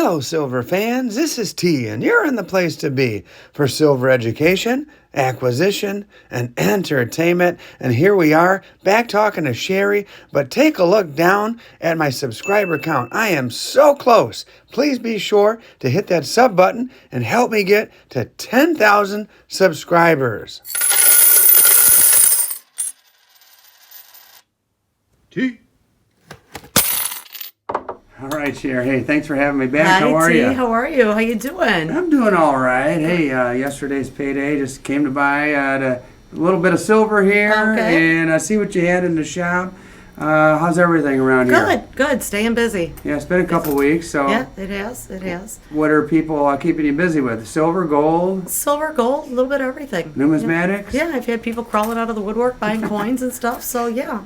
Hello, silver fans. This is T, and you're in the place to be for silver education, acquisition, and entertainment. And here we are, back talking to Sherrie. But take a look down at my subscriber count. I am so close. Please be sure to hit that sub button and help me get to 10,000 subscribers. T. All right, Sherrie. Hey, thanks for having me back. Hi, How are you? How are you? How you doing? I'm doing all right. Hey, yesterday's payday, just came to buy a little bit of silver here and see what you had in the shop. How's everything around here? Good. Staying busy. Yeah, it's been a couple weeks. So yeah, it has. What are people keeping you busy with? Silver, gold? Silver, gold, a little bit of everything. Numismatics? Yeah, I've had people crawling out of the woodwork buying coins and stuff. So yeah,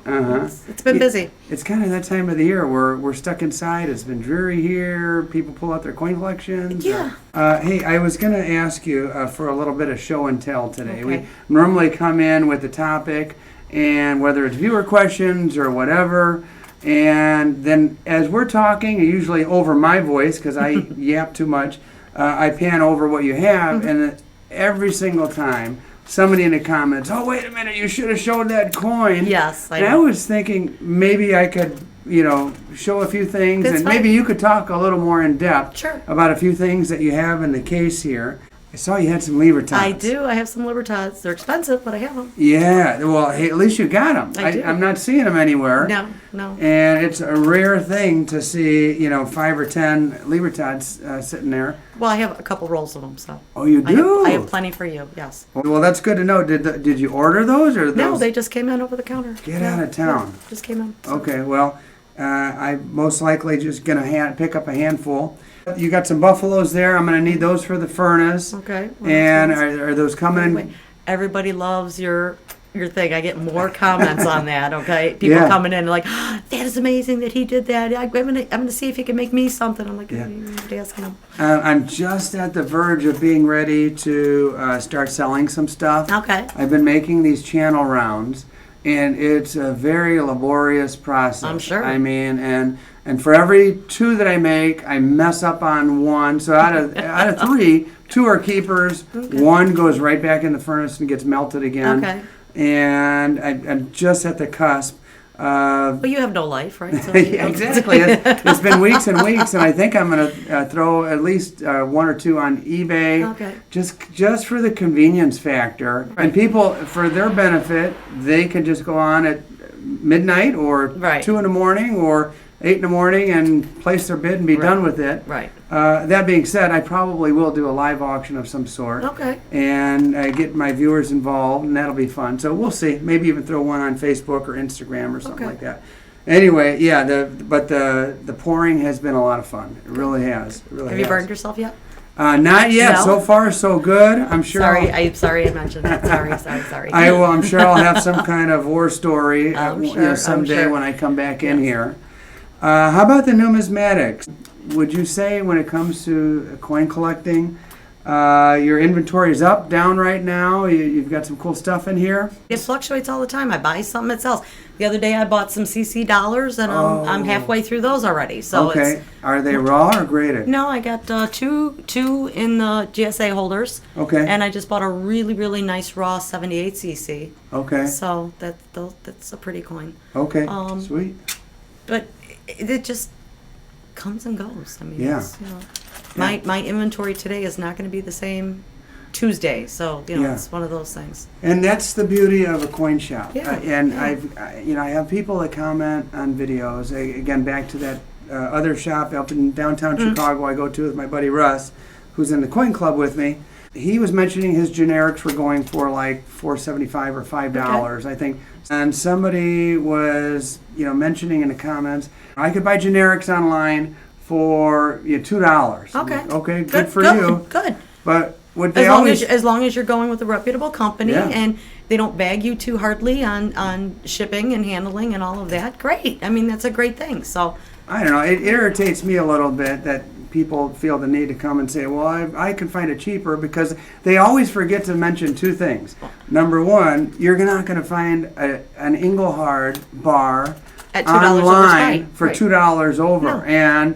it's been busy. It's kind of that time of the year where we're stuck inside. It's been dreary here. People pull out their coin collections. Yeah. Hey, I was going to ask you for a little bit of show and tell today. Okay. We normally come in with the topic, and whether it's viewer questions or whatever, and then as we're talking, usually over my voice because I yap too much, I pan over what you have, and every single time somebody in the comments, oh, wait a minute, you should have showed that coin. Yes, and I was thinking maybe I could, show a few things, That's and fine. maybe you could talk a little more in depth Sure. about a few things that you have in the case here. I saw you had some Libertines. I do. I have some Libertines. They're expensive, but I have them. Yeah, well, hey, at least you got them. I do. I'm not seeing them anywhere. No. And it's a rare thing to see, 5 or 10 Libertines sitting there. Well, I have a couple rolls of them, so. Oh, you do? I have plenty for you. Yes. Well, that's good to know. Did you order those or those? No, they just came in over the counter. Get out of town. Yeah, just came in. So. Okay, well, I'm most likely just gonna pick up a handful. You got some buffaloes there. I'm gonna need those for the furnace. Okay. Well, And are those coming? Everybody loves your thing. I get more comments on that. Okay, people Yeah. coming in like, oh, that is amazing that he did that. I'm gonna see if he can make me something. I'm like, Yeah. you're asking him. I'm just at the verge of being ready to start selling some stuff. Okay. I've been making these channel rounds, and it's a very laborious process. I'm sure. I mean, and for every 2 that I make, I mess up on 1. So out of 3, 2 are keepers. Okay. 1 goes right back in the furnace and gets melted again. Okay. And I'm just at the cusp. But you have no life, right? So, Yeah, exactly. It's been weeks and weeks, and I think I'm going to throw at least 1 or 2 on eBay. Okay. Just for the convenience factor. Right. And people, for their benefit, they can just go on at midnight or Right. 2 in the morning or 8 in the morning and place their bid and be done with it. Right. That being said, I probably will do a live auction of some sort. Okay. And get my viewers involved, and that'll be fun. So we'll see. Maybe even throw one on Facebook or Instagram or something Okay. like that. Anyway, yeah. The pouring has been a lot of fun. It really has. It really Have you has. burned yourself yet? Not yet. No? So far, so good. I'm sure. I'm sorry I mentioned that. Sorry. I will. I'm sure I'll have some kind of war story I'm someday sure. when I come back in here. How about the numismatics? Would you say when it comes to coin collecting, your inventory is up, down right now? You've got some cool stuff in here? It fluctuates all the time. I buy something, it sells. The other day I bought some CC dollars, and I'm halfway through those already. So Okay. Are they raw or graded? No, I got two in the GSA holders. Okay. And I just bought a really, really nice raw 78 CC. Okay. So that's a pretty coin. Okay. Um, Sweet. But it just comes and goes. I mean, Yeah. it's, my inventory today is not going to be the same Tuesday. So, Yeah. it's one of those things. And that's the beauty of a coin shop. Yeah, And yeah. I have people that comment on videos. Again, back to that other shop up in downtown Chicago I go to with my buddy Russ, who's in the coin club with me. He was mentioning his generics were going for like $4.75 or $5, I think. And somebody was, mentioning in the comments, I could buy generics online for $2. Okay. Okay, good for you. Good. But would they always? As long as you're going with a reputable company, Yeah. and they don't bag you too hardly on shipping and handling and all of that, great. I mean, that's a great thing. So I don't know. It irritates me a little bit that people feel the need to come and say, well, I can find it cheaper, because they always forget to mention 2 things. Number 1, you're not going to find an Engelhard bar At $2 over, online right, for right. $2 over. No. And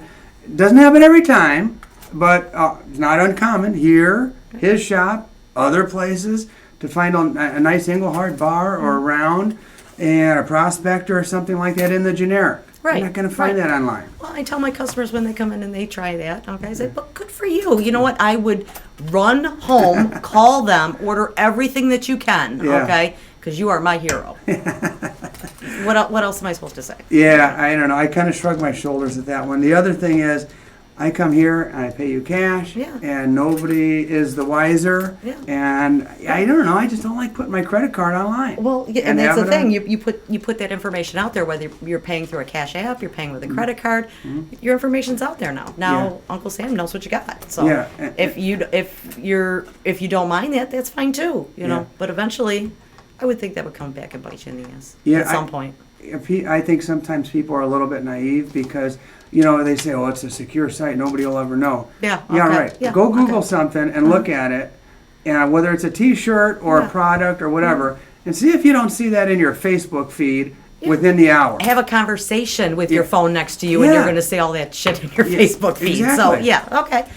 doesn't happen every time, but it's not uncommon here, his shop, other places, to find a nice Engelhard bar or a round and a prospector or something like that in the generic. Right. You're not going to find that online. Well, I tell my customers when they come in and they try that, okay, I say, but good for you. You know what? I would run home, call them, order everything that you can, okay? Because you are my hero. What else am I supposed to say? Yeah, I don't know. I kind of shrug my shoulders at that one. The other thing is, I come here and I pay you cash, and nobody is the wiser. Yeah. And I don't know. I just don't like putting my credit card online. Well, and that's the thing. You put that information out there, whether you're paying through a cash app, you're paying with a credit card. Your information's out there now. Now Uncle Sam knows what you got. So if you don't mind that, that's fine too. You know. But eventually, I would think that would come back and bite you in the ass at some point. I think sometimes people are a little bit naive because, you know, they say, oh, it's a secure site, nobody will ever know. Yeah, Yeah, right. Yeah, go Google something and look at it, and whether it's a T-shirt or a product or whatever, and see if you don't see that in your Facebook feed within the hour. Have a conversation with your phone next to you, and you're going to see all that shit in your Facebook feed. Exactly. So, okay.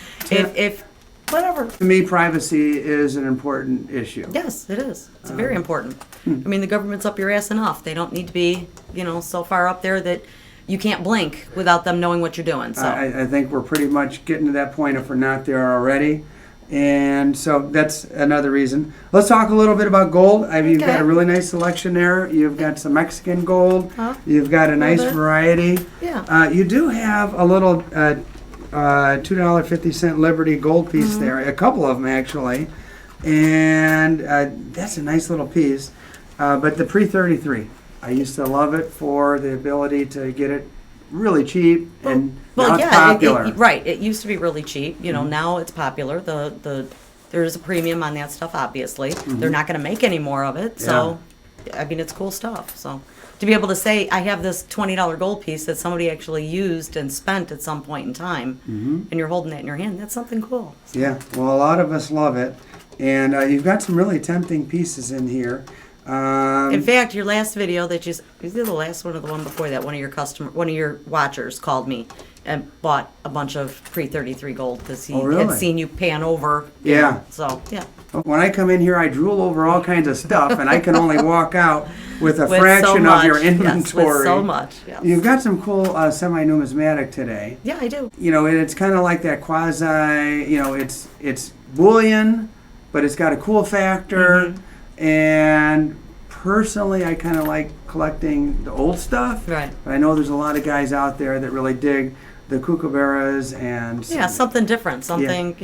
If whatever. To me, privacy is an important issue. Yes, it is. It's very important. I mean, the government's up your ass enough. They don't need to be, so far up there that you can't blink without them knowing what you're doing. So I think we're pretty much getting to that point if we're not there already. And so that's another reason. Let's talk a little bit about gold. You've got a really nice selection there. You've got some Mexican gold. You've got a nice variety. Yeah. You do have a little $2.50 Liberty gold piece there, a couple of them actually, and that's a nice little piece. But the pre-33, I used to love it for the ability to get it really cheap, and now it's popular. It used to be really cheap. Now it's popular. There's a premium on that stuff. Obviously, they're not going to make any more of it. So, I mean, it's cool stuff. So. To be able to say, I have this $20 gold piece that somebody actually used and spent at some point in time, and you're holding that in your hand, that's something cool. So. Yeah, well, a lot of us love it. And you've got some really tempting pieces in here. In fact, your last video that you did, the last one or the one before that, one of your watchers called me and bought a bunch of pre-33 gold because he had seen you pan over. So, yeah. When I come in here, I drool over all kinds of stuff, and I can only walk out with a fraction of your inventory. Yes, with so much. Yes. You've got some cool semi-numismatic today. Yeah, I do. It's kind of like that quasi, it's bullion, but it's got a cool factor. And personally, I kind of like collecting the old stuff. Right. But I know there's a lot of guys out there that really dig the kookaburras and... something different. Something,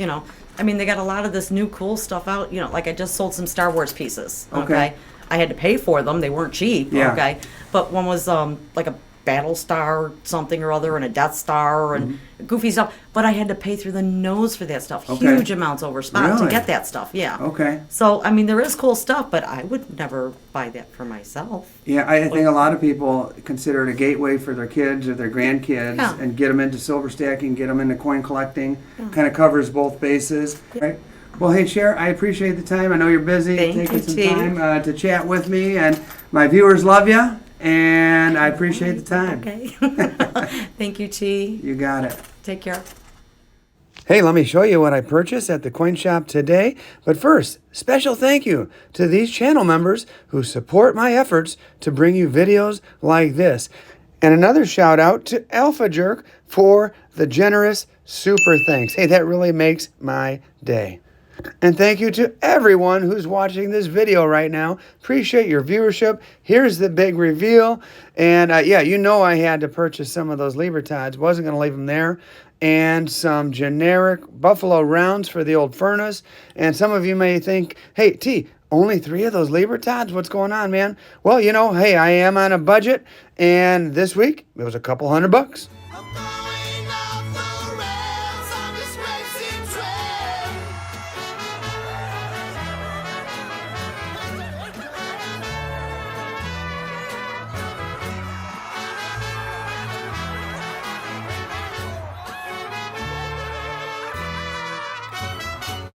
I mean, they got a lot of this new cool stuff out. Like I just sold some Star Wars pieces. Okay. I had to pay for them. They weren't cheap. Okay. But one was like a Battle Star something or other and a Death Star and goofy stuff. But I had to pay through the nose for that stuff. Huge amounts over spot to get that stuff. Yeah. Okay. So, I mean, there is cool stuff, but I would never buy that for myself. Yeah, I think a lot of people consider it a gateway for their kids or their grandkids and get them into silver stacking, get them into coin collecting. Kind of covers both bases. Right? Well, hey, Cher, I appreciate the time. I know you're busy taking some time to chat with me, and my viewers love you, and I appreciate the time. Okay. Thank you, T. You got it. Take care. Hey, let me show you what I purchased at the coin shop today. But first, special thank you to these channel members who support my efforts to bring you videos like this. And another shout out to Alpha Jerk for the generous super thanks. Hey, that really makes my day. And thank you to everyone who's watching this video right now. Appreciate your viewership. Here's the big reveal. And I had to purchase some of those Libertads. Wasn't going to leave them there. And some generic Buffalo rounds for the old furnace. And some of you may think, hey, T, only 3 of those Libertads? What's going on, man? Well, hey, I am on a budget. And this week, it was a couple $100.